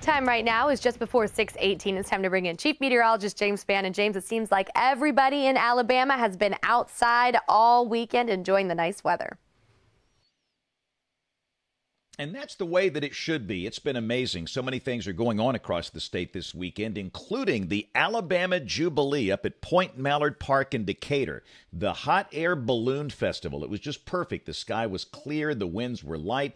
Time right now is just before 6:18. It's time to bring in Chief Meteorologist James Spann. And James, it seems like everybody in Alabama has been outside all weekend enjoying the nice weather. And that's the way that it should be. It's been amazing. So many things are going on across the state this weekend, including the Alabama Jubilee up at Point Mallard Park in Decatur, the Hot Air Balloon Festival. It was just perfect. The sky was clear. The winds were light.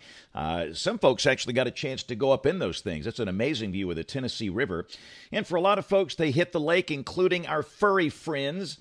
Some folks actually got a chance to go up in those things. That's an amazing view of the Tennessee River. And for a lot of folks, they hit the lake, including our furry friends.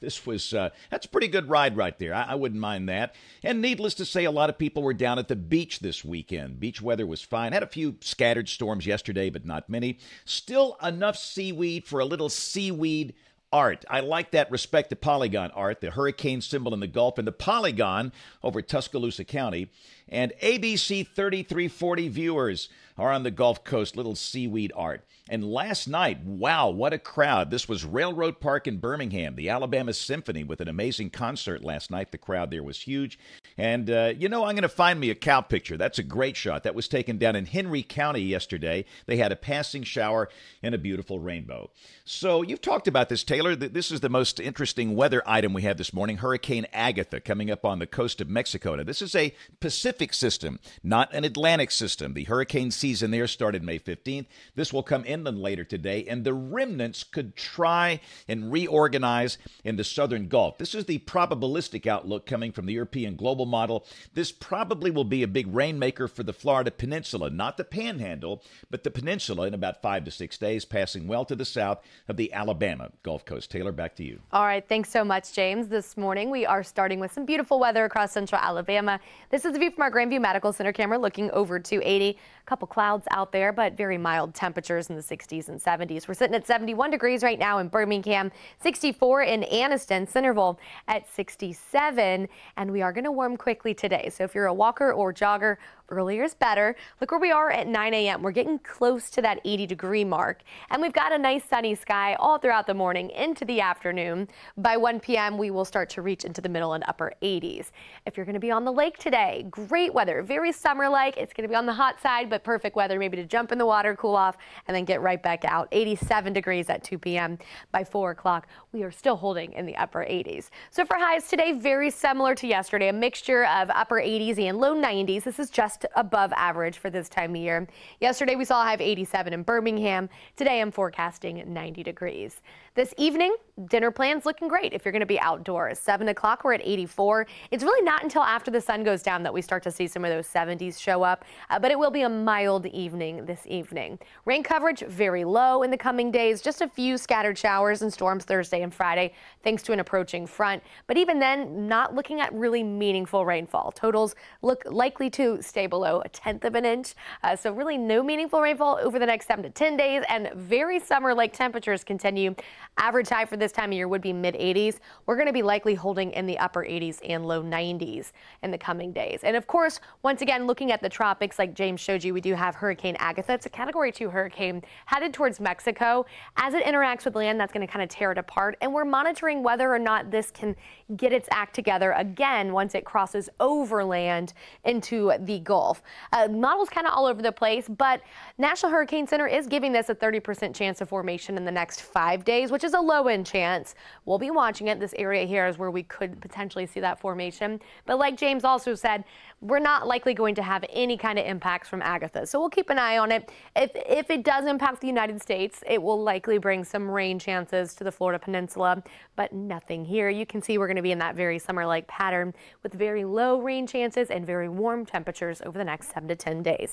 That's a pretty good ride right there. I wouldn't mind that. And needless to say, a lot of people were down at the beach this weekend. Beach weather was fine. Had a few scattered storms yesterday, but not many. Still enough seaweed for a little seaweed art. I like that Respect the Polygon art, the hurricane symbol in the Gulf, and the Polygon over Tuscaloosa County. And ABC 3340 viewers are on the Gulf Coast, little seaweed art. And last night, wow, what a crowd. This was Railroad Park in Birmingham, the Alabama Symphony with an amazing concert last night. The crowd there was huge. And, I'm going to find me a cow picture. That's a great shot. That was taken down in Henry County yesterday. They had a passing shower and a beautiful rainbow. So you've talked about this, Taylor. This is the most interesting weather item we have this morning, Hurricane Agatha coming up on the coast of Mexico. Now, this is a Pacific system, not an Atlantic system. The hurricane season there started May 15th. This will come inland later today, and the remnants could try and reorganize in the southern Gulf. This is the probabilistic outlook coming from the European global model. This probably will be a big rainmaker for the Florida Peninsula, not the Panhandle, but the peninsula in about 5 to 6 days, passing well to the south of the Alabama Gulf Coast. Taylor, back to you. All right, thanks so much, James. This morning we are starting with some beautiful weather across central Alabama. This is the view from our Grandview Medical Center camera looking over to 80. A couple clouds out there, but very mild temperatures in the 60s and 70s. We're sitting at 71 degrees right now in Birmingham, 64 in Anniston, Centerville at 67, and we are going to warm quickly today. So if you're a walker or jogger, earlier is better. Look where we are at 9 a.m. We're getting close to that 80-degree mark, and we've got a nice sunny sky all throughout the morning into the afternoon. By 1 p.m., we will start to reach into the middle and upper 80s. If you're going to be on the lake today, great weather, very summer-like. It's going to be on the hot side, but perfect weather maybe to jump in the water, cool off, and then get right back out. 87 degrees at 2 p.m. By 4 o'clock, we are still holding in the upper 80s. So for highs today, very similar to yesterday, a mixture of upper 80s and low 90s. This is just above average for this time of year. Yesterday, we saw a high of 87 in Birmingham. Today, I'm forecasting 90 degrees. This evening, dinner plans looking great if you're going to be outdoors. 7 o'clock, we're at 84. It's really not until after the sun goes down that we start to see some of those 70s show up, but it will be a mild evening this evening. Rain coverage very low in the coming days, just a few scattered showers and storms Thursday and Friday thanks to an approaching front, but even then, not looking at really meaningful rainfall. Totals look likely to stay below 1/10 of an inch, so really no meaningful rainfall over the next 7 to 10 days, and very summer-like temperatures continue. Average high for this time of year would be mid-80s. We're going to be likely holding in the upper 80s and low 90s in the coming days. And of course, once again, looking at the tropics, like James showed you, we do have Hurricane Agatha. It's a Category 2 hurricane headed towards Mexico. As it interacts with land, that's going to kind of tear it apart. And we're monitoring whether or not this can get its act together again once it crosses over land into the Gulf. Models kind of all over the place, but National Hurricane Center is giving this a 30% chance of formation in the next 5 days, which is a low-end chance. We'll be watching it. This area here is where we could potentially see that formation. But like James also said, we're not likely going to have any kind of impacts from Agatha. So we'll keep an eye on it. If it does impact the United States, it will likely bring some rain chances to the Florida Peninsula, but nothing here. You can see we're going to be in that very summer-like pattern with very low rain chances and very warm temperatures over the next 7 to 10 days.